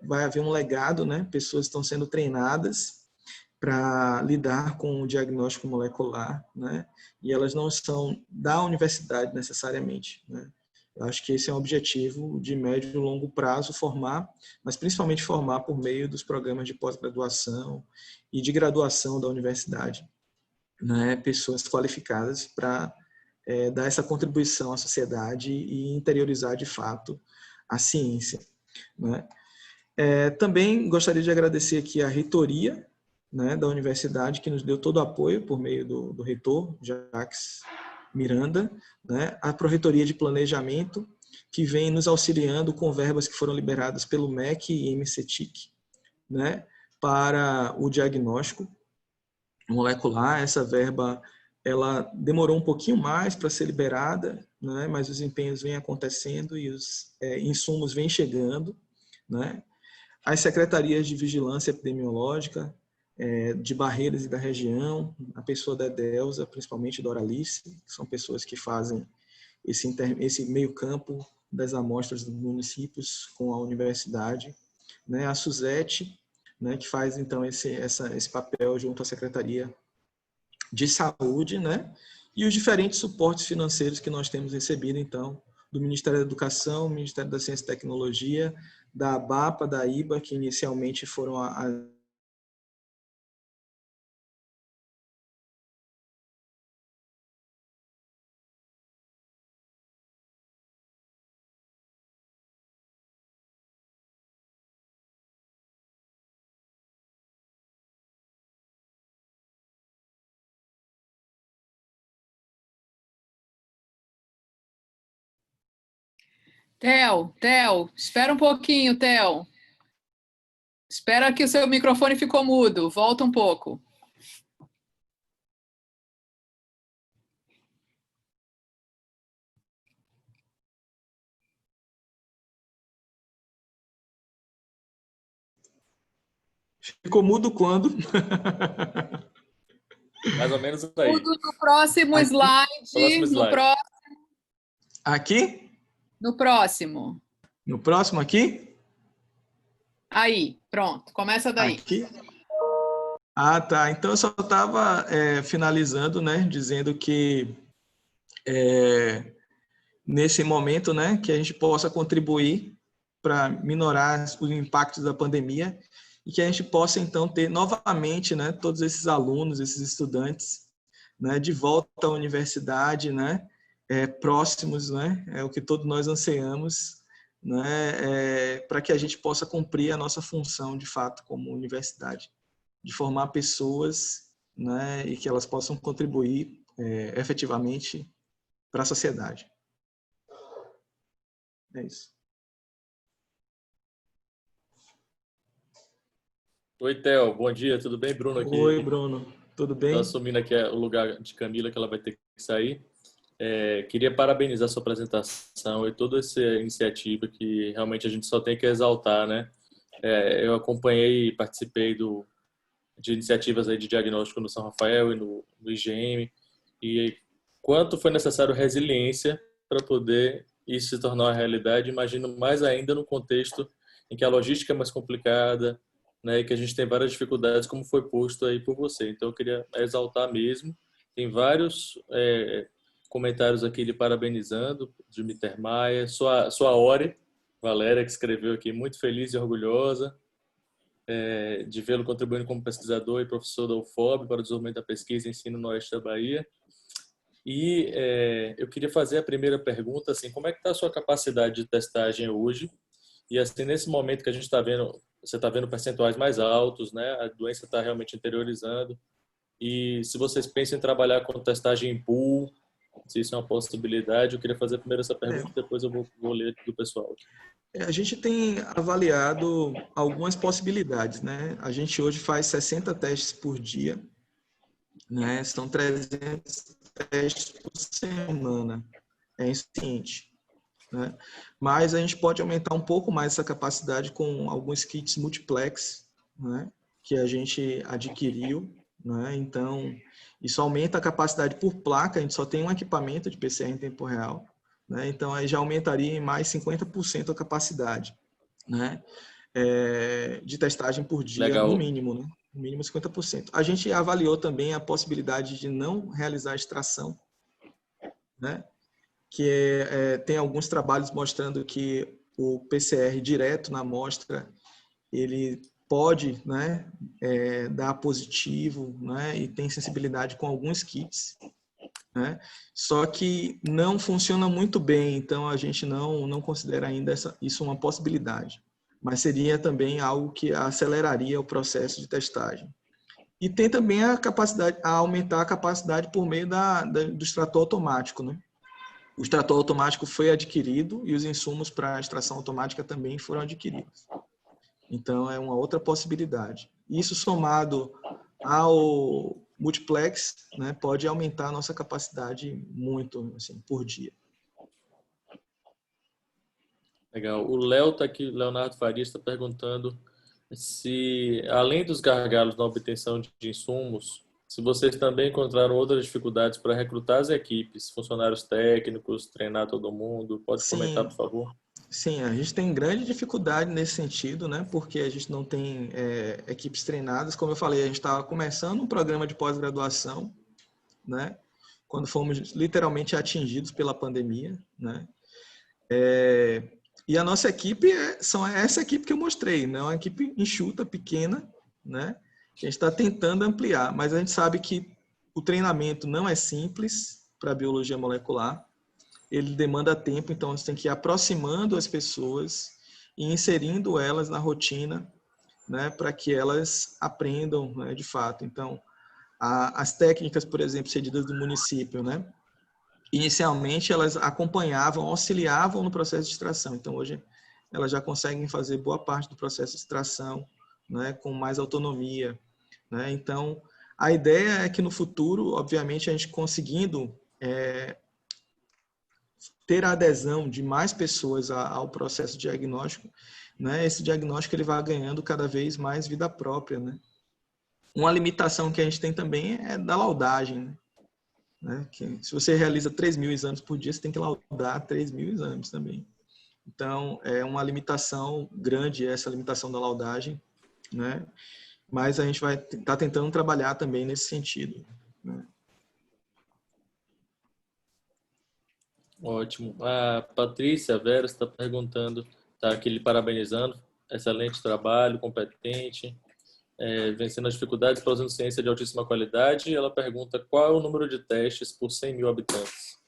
vai haver um legado, né, pessoas estão sendo treinadas para lidar com o diagnóstico molecular, né? E elas não são da universidade necessariamente, né? Eu acho que esse é um objetivo de médio e longo prazo, formar, mas principalmente formar por meio dos programas de pós-graduação e de graduação da universidade, né? Pessoas qualificadas para dar essa contribuição à sociedade e interiorizar de fato a ciência, né? Também gostaria de agradecer aqui a reitoria, né, da universidade, que nos deu todo o apoio por meio do reitor, Jacques Miranda, né, a Pró-Reitoria de Planejamento, que vem nos auxiliando com verbas que foram liberadas pelo MEC e MCTIC, né, para o diagnóstico molecular. Essa verba ela demorou um pouquinho mais para ser liberada, né, mas os empenhos vêm acontecendo e os insumos vêm chegando, né. As secretarias de vigilância epidemiológica de Barreiras e da região, a pessoa da Edelza, principalmente da Oralice, que são pessoas que fazem esse meio campo das amostras dos municípios com a universidade, né? A Suzete, né, que faz então esse papel junto à Secretaria de Saúde, né? E os diferentes suportes financeiros que nós temos recebido, então, do Ministério da Educação, Ministério da Ciência e Tecnologia, da ABAPA, da IBA, que inicialmente foram Theo, espera um pouquinho, Theo. Espera que o seu microfone ficou mudo. Volta um pouco. Ficou mudo quando? Mais ou menos isso aí. Mudo no próximo Aqui? slide. Próximo slide. Aqui? No próximo. No próximo aqui? Aí, pronto. Começa daí. Aqui? Ah, tá. Então eu só estava finalizando, né, dizendo que nesse momento, né, que a gente possa contribuir para minorar os impactos da pandemia e que a gente possa então ter novamente, né, todos esses alunos, esses estudantes, né, de volta à universidade, né, próximos, né, é o que todos nós ansiamos, né, para que a gente possa cumprir a nossa função de fato como universidade, de formar pessoas, né, e que elas possam contribuir efetivamente para a sociedade. É isso. Oi, Theo. Bom dia, tudo bem? Bruno Oi, aqui. Bruno. Tudo Estou bem? assumindo aqui o lugar de Camila, que ela vai ter que sair. Queria parabenizar a sua apresentação e toda essa iniciativa que realmente a gente só tem que exaltar, né? Eu acompanhei e participei de iniciativas aí de diagnóstico no São Rafael e no IGM, e quanto foi necessário resiliência para poder isso se tornar uma realidade. Imagino mais ainda no contexto em que a logística é mais complicada, né, e que a gente tem várias dificuldades, como foi posto aí por você. Então eu queria exaltar mesmo. Tem vários comentários aqui lhe parabenizando, de Miter Maia, sua Ori, Valéria, que escreveu aqui, muito feliz e orgulhosa de vê-lo contribuindo como pesquisador e professor da UFOB para o desenvolvimento da pesquisa e ensino no oeste da Bahia. E eu queria fazer a primeira pergunta, assim, como é que está a sua capacidade de testagem hoje? E assim, nesse momento que a gente está vendo, você está vendo percentuais mais altos, né? A doença está realmente interiorizando. E se vocês pensam em trabalhar com testagem em pool, se isso é uma possibilidade, eu queria fazer primeiro essa pergunta, depois eu vou ler do pessoal. A gente tem avaliado algumas possibilidades, né? A gente hoje faz 60 testes por dia, né? São 300 testes por semana. É insuficiente, né? Mas a gente pode aumentar um pouco mais essa capacidade com alguns kits multiplex, né? Que a gente adquiriu, né? Então, isso aumenta a capacidade por placa. A gente só tem um equipamento de PCR em tempo real, né? Então, aí já aumentaria em mais 50% a capacidade, né? De testagem por dia, Legal. no mínimo, né? No mínimo 50%. A gente avaliou também a possibilidade de não realizar extração, né? Que tem alguns trabalhos mostrando que o PCR direto na amostra, ele pode, né, dar positivo, né, e tem sensibilidade com alguns kits, né? Só que não funciona muito bem, então a gente não considera ainda isso uma possibilidade. Mas seria também algo que aceleraria o processo de testagem. E tem também a capacidade, a aumentar a capacidade por meio do extrator automático, né? O extrator automático foi adquirido e os insumos para a extração automática também foram adquiridos. Então, é uma outra possibilidade. Isso somado ao multiplex, né, pode aumentar a nossa capacidade muito, assim, por dia. Legal. O Léo tá aqui, Leonardo Farias está perguntando se, além dos gargalos na obtenção de insumos, se vocês também encontraram outras dificuldades para recrutar as equipes, funcionários técnicos, treinar todo mundo. Pode comentar, por favor? Sim, a gente tem grande dificuldade nesse sentido, né? Porque a gente não tem equipes treinadas. Como eu falei, a gente estava começando um programa de pós-graduação, né? Quando fomos literalmente atingidos pela pandemia, né? E a nossa equipe são essa equipe que eu mostrei, né? Uma equipe enxuta, pequena, né? Que a gente está tentando ampliar, mas a gente sabe que o treinamento não é simples para a biologia molecular. Ele demanda tempo, então a gente tem que ir aproximando as pessoas e inserindo elas na rotina, né? Para que elas aprendam, né, de fato. Então, as técnicas, por exemplo, cedidas do município, né? Inicialmente elas acompanhavam, auxiliavam no processo de extração. Então hoje elas já conseguem fazer boa parte do processo de extração, né, com mais autonomia, né? Então a ideia é que no futuro, obviamente, a gente conseguindo ter a adesão de mais pessoas ao processo diagnóstico, né, esse diagnóstico ele vai ganhando cada vez mais vida própria, né? Uma limitação que a gente tem também é da laudagem, né? Que se você realiza 3.000 exames por dia, você tem que laudar 3.000 exames também. Então, é uma limitação grande essa limitação da laudagem, né? Mas a gente vai estar tentando trabalhar também nesse sentido, né? Ótimo. A Patrícia Vera está perguntando, está aqui lhe parabenizando, excelente trabalho, competente, vencendo as dificuldades, produzindo ciência de altíssima qualidade. E ela pergunta qual é o número de testes por 100 mil habitantes.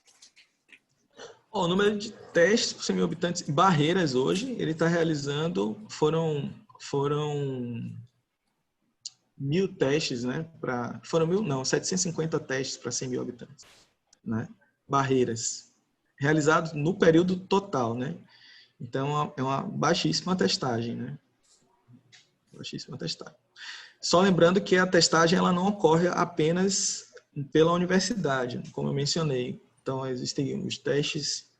O número de testes por 100 mil habitantes, Barreiras hoje, ele está realizando, foram 1.000 testes, né? Foram 1.000, não, 750 testes para 100 mil habitantes, né? Barreiras, realizados no período total, né? Então, é uma baixíssima testagem, né? Baixíssima testagem. Só lembrando que a testagem ela não ocorre apenas pela universidade, como eu mencionei. Então, existem os testes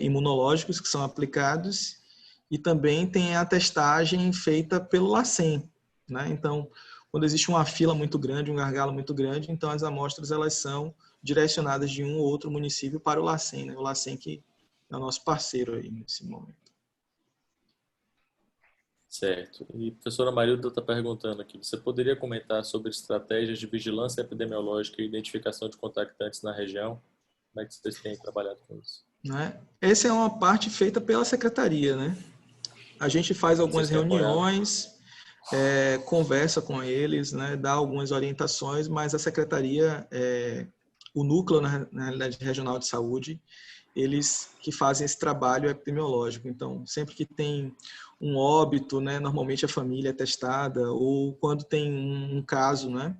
imunológicos que são aplicados e também tem a testagem feita pelo LACEN, né? Então, quando existe uma fila muito grande, um gargalo muito grande, então as amostras elas são direcionadas de um ou outro município para o LACEN, né? O LACEN que é o nosso parceiro aí nesse momento. Certo. E a professora Marilda está perguntando aqui, você poderia comentar sobre estratégias de vigilância epidemiológica e identificação de contactantes na região? Como é que vocês têm trabalhado com isso? Né? Essa é uma parte feita pela secretaria, né? A gente faz algumas reuniões, conversa com eles, né? Dá algumas orientações, mas a secretaria, o núcleo, na realidade, regional de saúde, eles que fazem esse trabalho epidemiológico. Então, sempre que tem um óbito, né? Normalmente a família é testada, ou quando tem um caso, né?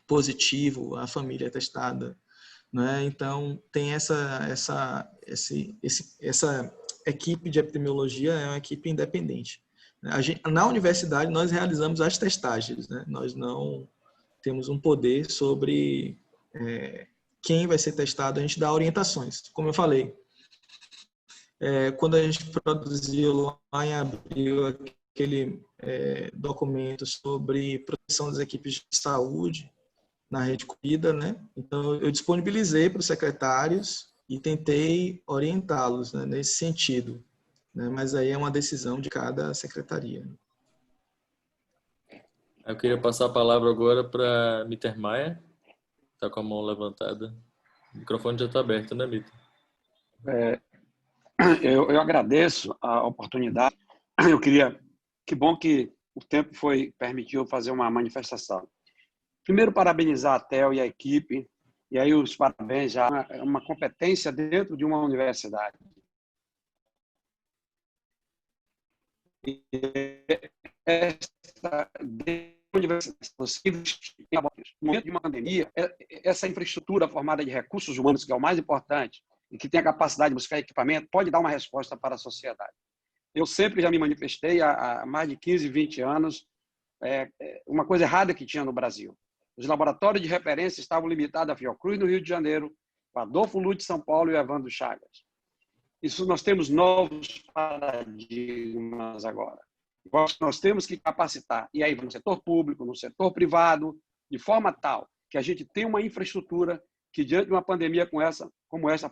Positivo, a família é testada. Né? Então, tem essa equipe de epidemiologia, é uma equipe independente. Na universidade, nós realizamos as testagens, né? Nós não temos um poder sobre quem vai ser testado, a gente dá orientações. Como eu falei, quando a gente produziu lá em abril aquele documento sobre proteção das equipes de saúde, na Rede Cuida, né? Então, eu disponibilizei para os secretários e tentei orientá-los, né, nesse sentido. Né? Mas aí é uma decisão de cada secretaria. Eu queria passar a palavra agora para Mittermeier, está com a mão levantada. O microfone já está aberto, né, Mitter? Eu agradeço a oportunidade. Que bom que o tempo permitiu fazer uma manifestação. Primeiro, parabenizar a TEL e a equipe, e aí os parabéns já é uma competência dentro de uma universidade. No momento de uma pandemia, essa infraestrutura formada de recursos humanos, que é o mais importante, e que tem a capacidade de buscar equipamento, pode dar uma resposta para a sociedade. Eu sempre já me manifestei há mais de 15, 20 anos, uma coisa errada que tinha no Brasil. Os laboratórios de referência estavam limitados a Fiocruz, no Rio de Janeiro, Adolfo Lutz, de São Paulo e Evandro Chagas. Isso nós temos novos paradigmas agora. Nós temos que capacitar, e aí no setor público, no setor privado, de forma tal que a gente tenha uma infraestrutura que, diante de uma pandemia como essa,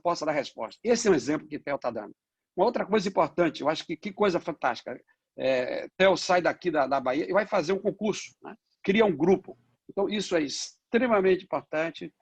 possa dar resposta. Esse é um exemplo que o TEL está dando. Uma outra coisa importante, eu acho que coisa fantástica. TEL sai daqui da Bahia e vai fazer um concurso, né? Cria um grupo. Então, isso é extremamente importante.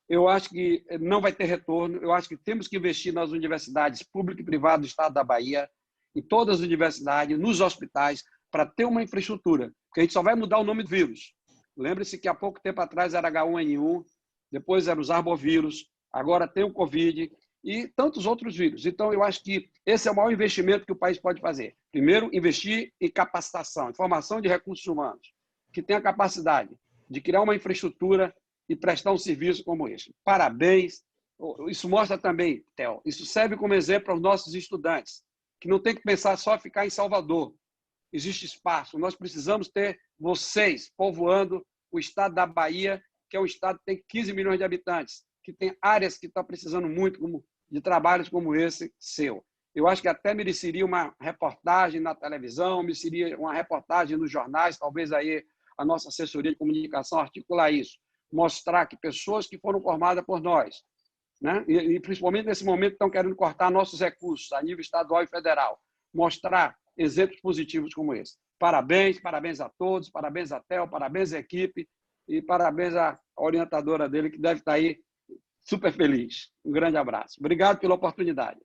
Eu acho que não vai ter retorno. Eu acho que temos que investir nas universidades públicas e privadas do estado da Bahia, em todas as universidades, nos hospitais, para ter uma infraestrutura. Porque a gente só vai mudar o nome do vírus. Lembre-se que há pouco tempo atrás era H1N1, depois eram os arbovírus, agora tem o Covid e tantos outros vírus. Então, eu acho que esse é o maior investimento que o país pode fazer. Primeiro, investir em capacitação, em formação de recursos humanos, que tenha a capacidade de criar uma infraestrutura e prestar um serviço como esse. Parabéns. Isso mostra também, Theo, isso serve como exemplo para os nossos estudantes, que não tem que pensar só ficar em Salvador. Existe espaço. Nós precisamos ter vocês povoando o estado da Bahia, que é um estado que tem 15 milhões de habitantes, que tem áreas que estão precisando muito de trabalhos como esse seu. Eu acho que até mereceria uma reportagem na televisão, mereceria uma reportagem nos jornais, talvez aí a nossa assessoria de comunicação articular isso, mostrar que pessoas que foram formadas por nós, né? E principalmente nesse momento estão querendo cortar nossos recursos a nível estadual e federal, mostrar exemplos positivos como esse. Parabéns, parabéns a todos, parabéns a TEL, parabéns à equipe e parabéns à orientadora dele, que deve estar aí super feliz. Um grande abraço. Obrigado pela oportunidade.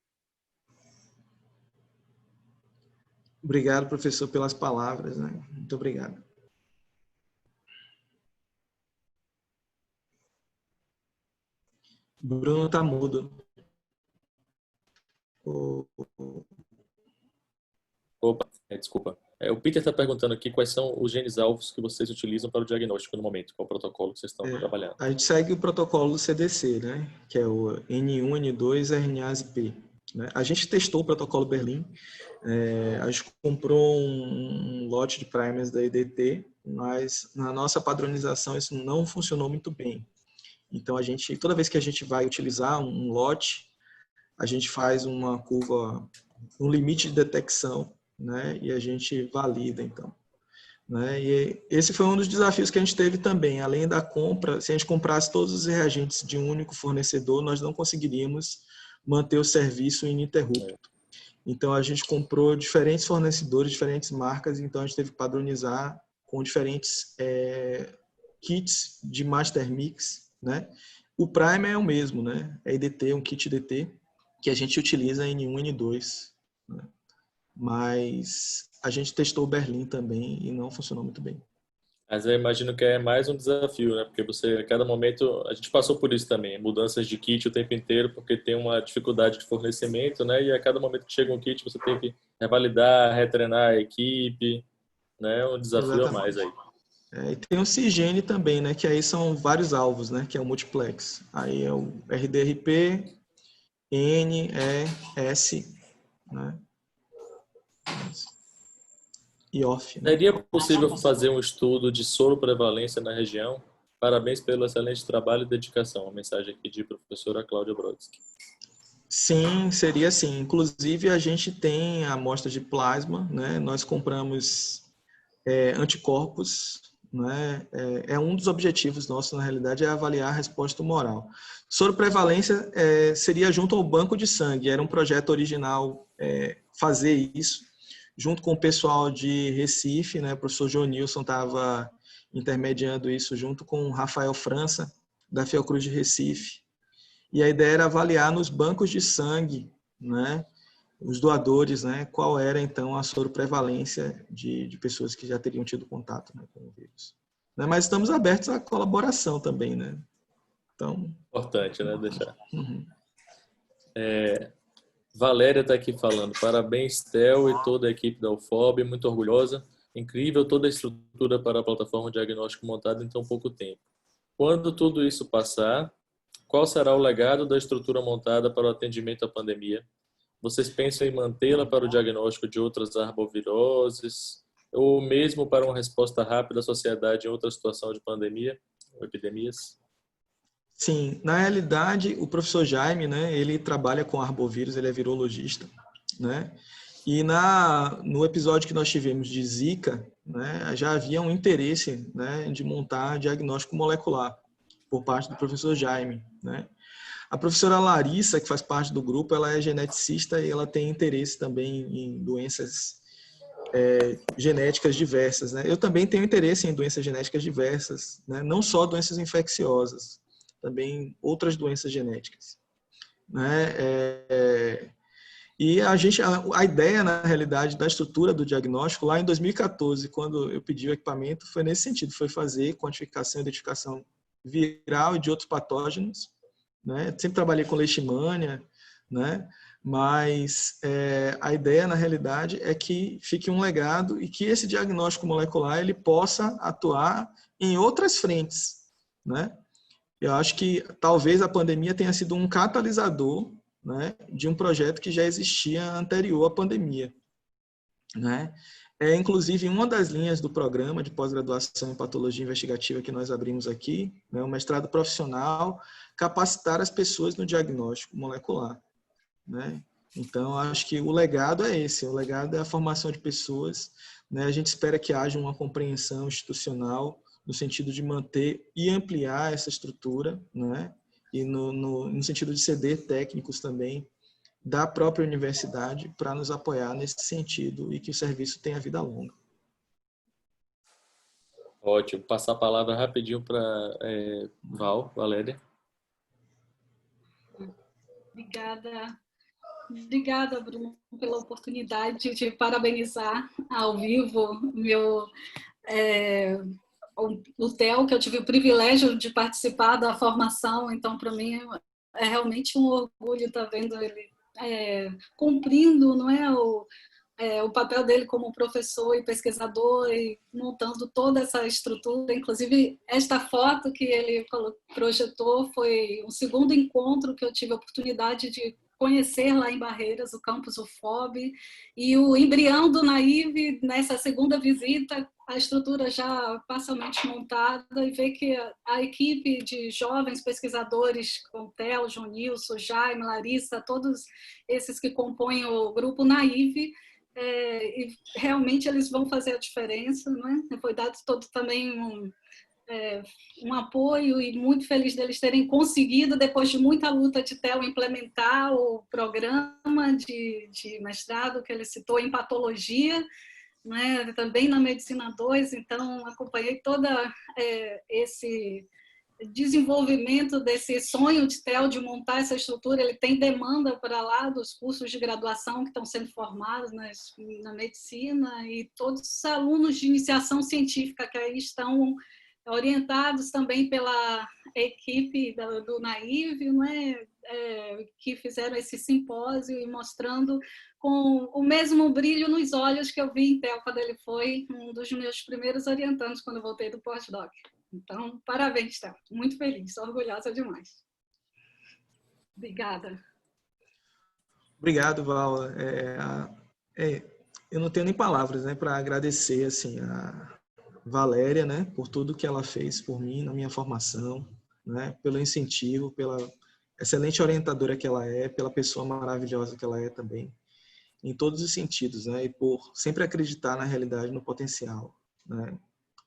Obrigado, professor, pelas palavras, né? Muito obrigado. Bruno está mudo. Opa, desculpa. O Peter está perguntando aqui quais são os genes alvos que vocês utilizam para o diagnóstico no momento, qual o protocolo que vocês estão trabalhando. A gente segue o protocolo do CDC, né? Que é o N1, N2, RNase P. né? A gente testou o protocolo Berlim, a gente comprou um lote de primers da EDT, mas na nossa padronização isso não funcionou muito bem. Então, toda vez que a gente vai utilizar um lote, a gente faz uma curva, um limite de detecção, né? E a gente valida, então. Né? E esse foi um dos desafios que a gente teve também. Além da compra, se a gente comprasse todos os reagentes de um único fornecedor, nós não conseguiríamos manter o serviço ininterrupto. Então, a gente comprou diferentes fornecedores, diferentes marcas, então a gente teve que padronizar com diferentes kits de Master Mix, né? O Primer é o mesmo, né? É EDT, um kit EDT, que a gente utiliza N1 e N2, né? Mas a gente testou o Berlim também e não funcionou muito bem. Mas eu imagino que é mais um desafio, né? Porque você, a cada momento, a gente passou por isso também, mudanças de kit o tempo inteiro, porque tem uma dificuldade de fornecimento, né? E a cada momento que chega um kit, você tem que revalidar, retreinar a equipe, né? Um desafio a mais aí. E tem o CIGN também, né? Que aí são vários alvos, né? Que é o multiplex. Aí é o RDRP, N, E, S, né? E off, né? Seria possível fazer um estudo de soroprevalência na região? Parabéns pelo excelente trabalho e dedicação. Uma mensagem aqui de professora Cláudia Brodsky. Sim, seria sim. Inclusive, a gente tem amostras de plasma, né? Nós compramos anticorpos, né? É um dos objetivos nossos, na realidade, é avaliar a resposta tumoral. Soroprevalência seria junto ao banco de sangue. Era um projeto original fazer isso, junto com o pessoal de Recife, né? O professor João Nilson estava intermediando isso junto com o Rafael França, da Fiocruz de Recife. E a ideia era avaliar nos bancos de sangue, né, os doadores, né, qual era então a soroprevalência de pessoas que já teriam tido contato, né, com o vírus. Né, mas estamos abertos à colaboração também, né? Então, importante, né, deixar. Uhum. Valéria está aqui falando. Parabéns, Theo e toda a equipe da UFOB, muito orgulhosa. Incrível toda a estrutura para a plataforma de diagnóstico montada em tão pouco tempo. Quando tudo isso passar, qual será o legado da estrutura montada para o atendimento à pandemia? Vocês pensam em mantê-la para o diagnóstico de outras arboviroses ou mesmo para uma resposta rápida à sociedade em outra situação de pandemia ou epidemias? Sim, na realidade, o professor Jaime, né, ele trabalha com arbovírus, ele é virologista, né? E no episódio que nós tivemos de Zika, né, já havia um interesse, né, de montar diagnóstico molecular por parte do professor Jaime, né? A professora Larissa, que faz parte do grupo, ela é geneticista e ela tem interesse também em doenças genéticas diversas, né? Eu também tenho interesse em doenças genéticas diversas, né? Não só doenças infecciosas, também outras doenças genéticas, né? E a ideia, na realidade, da estrutura do diagnóstico, lá em 2014, quando eu pedi o equipamento, foi nesse sentido, foi fazer quantificação e identificação viral e de outros patógenos, né? Sempre trabalhei com leishmania, né? Mas a ideia, na realidade, é que fique um legado e que esse diagnóstico molecular ele possa atuar em outras frentes, né? Eu acho que talvez a pandemia tenha sido um catalisador, né, de um projeto que já existia anterior à pandemia, né? Inclusive, uma das linhas do programa de pós-graduação em patologia investigativa que nós abrimos aqui, né, o mestrado profissional, capacitar as pessoas no diagnóstico molecular, né? Então, acho que o legado é esse, o legado é a formação de pessoas, né? A gente espera que haja uma compreensão institucional no sentido de manter e ampliar essa estrutura, né? E no sentido de ceder técnicos também da própria universidade para nos apoiar nesse sentido e que o serviço tenha vida longa. Ótimo. Passar a palavra rapidinho para Valéria. Obrigada, Bruno, pela oportunidade de parabenizar ao vivo o Theo, que eu tive o privilégio de participar da formação, então para mim é realmente um orgulho estar vendo ele cumprindo, não é, o papel dele como professor e pesquisador e montando toda essa estrutura. Inclusive, esta foto que ele projetou foi o segundo encontro que eu tive a oportunidade de conhecer lá em Barreiras o campus UFOB e o embrião do NAIV nessa segunda visita, a estrutura já parcialmente montada, e ver que a equipe de jovens pesquisadores, com Theo, João Nilson, Jaime, Larissa, todos esses que compõem o grupo NAIV, e realmente eles vão fazer a diferença, né? Foi dado todo também um apoio, e muito feliz deles terem conseguido, depois de muita luta de Theo, implementar o programa de mestrado que ele citou em patologia, né? Também na Medicina 2, então acompanhei todo esse desenvolvimento desse sonho de Theo de montar essa estrutura. Ele tem demanda para lá dos cursos de graduação que estão sendo formados na medicina, e todos os alunos de iniciação científica que aí estão orientados também pela equipe do NAIV, né, que fizeram esse simpósio e mostrando com o mesmo brilho nos olhos que eu vi em Theo quando ele foi um dos meus primeiros orientandos quando eu voltei do pós-doc. Então, parabéns, Theo. Muito feliz, orgulhosa demais. Obrigada. Obrigado, Val. Eu não tenho nem palavras, né, para agradecer assim, a Valéria, né, por tudo que ela fez por mim na minha formação, né, pelo incentivo, pela excelente orientadora que ela é, pela pessoa maravilhosa que ela é também, em todos os sentidos, né, e por sempre acreditar na realidade, no potencial, né,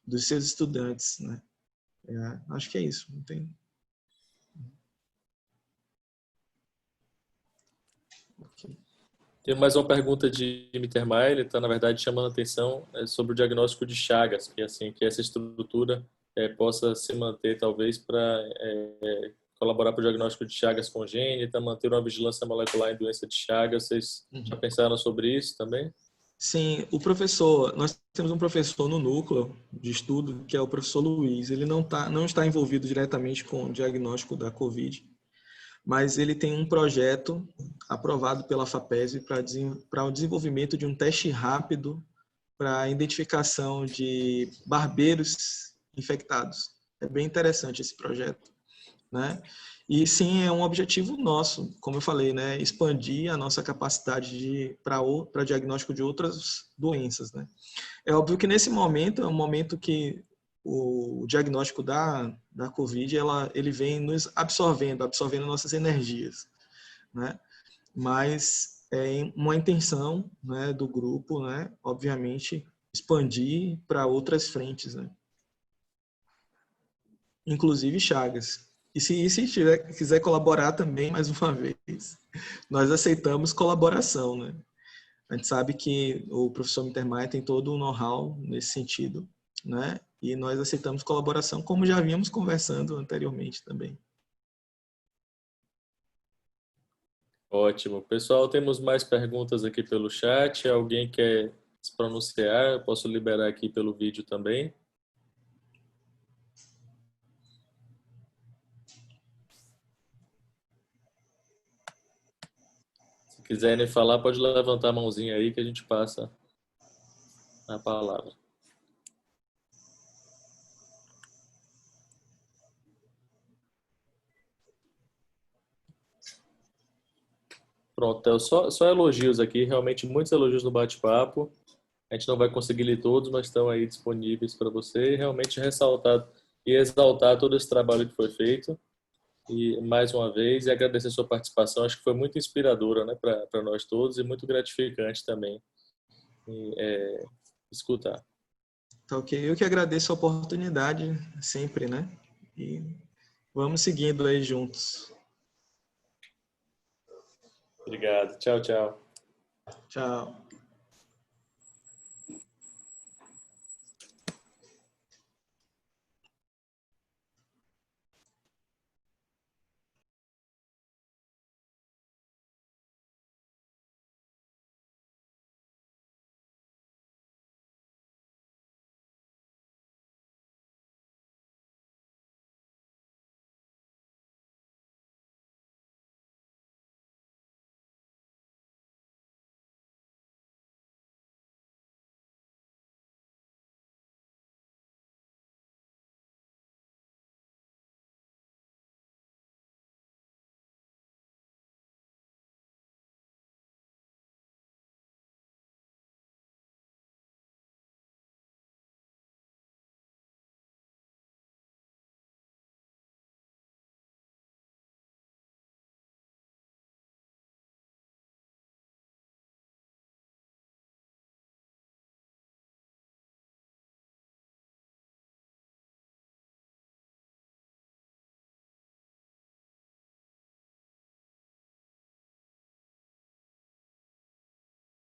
dos seus estudantes, né. Acho que é isso. Não tem... Okay. Tem mais uma pergunta de Mittermeier, ele está, na verdade, chamando a atenção sobre o diagnóstico de Chagas, que, assim, que essa estrutura possa se manter, talvez, para colaborar para o diagnóstico de Chagas congênita, manter uma vigilância molecular em doença de Chagas. Vocês já pensaram sobre isso também? Sim, nós temos um professor no núcleo de estudo, que é o professor Luiz. Ele não está envolvido diretamente com o diagnóstico da COVID, mas ele tem um projeto aprovado pela FAPESP para o desenvolvimento de um teste rápido para a identificação de barbeiros infectados. É bem interessante esse projeto, né? E sim, é um objetivo nosso, como eu falei, né? Expandir a nossa capacidade para diagnóstico de outras doenças, né? É óbvio que nesse momento é um momento que o diagnóstico da COVID, ele vem nos absorvendo nossas energias, né? Mas é uma intenção, né, do grupo, né, obviamente, expandir para outras frentes, né? Inclusive Chagas. E se quiser colaborar também, mais uma vez, nós aceitamos colaboração, né? A gente sabe que o professor Mittermeier tem todo o know-how nesse sentido, né? E nós aceitamos colaboração, como já vínhamos conversando anteriormente também. Ótimo. Pessoal, temos mais perguntas aqui pelo chat. Alguém quer se pronunciar? Eu posso liberar aqui pelo vídeo também. Se quiserem falar, pode levantar a mãozinha aí que a gente passa a palavra. Pronto, Theo, só elogios aqui, realmente muitos elogios no bate-papo. A gente não vai conseguir ler todos, mas estão aí disponíveis para você, e realmente ressaltar e exaltar todo esse trabalho que foi feito. E mais uma vez, e agradecer a sua participação, acho que foi muito inspiradora, né, para nós todos, e muito gratificante também escutar. Tá ok. Eu que agradeço a oportunidade sempre, né? E vamos seguindo aí juntos. Obrigado. Tchau, tchau. Tchau.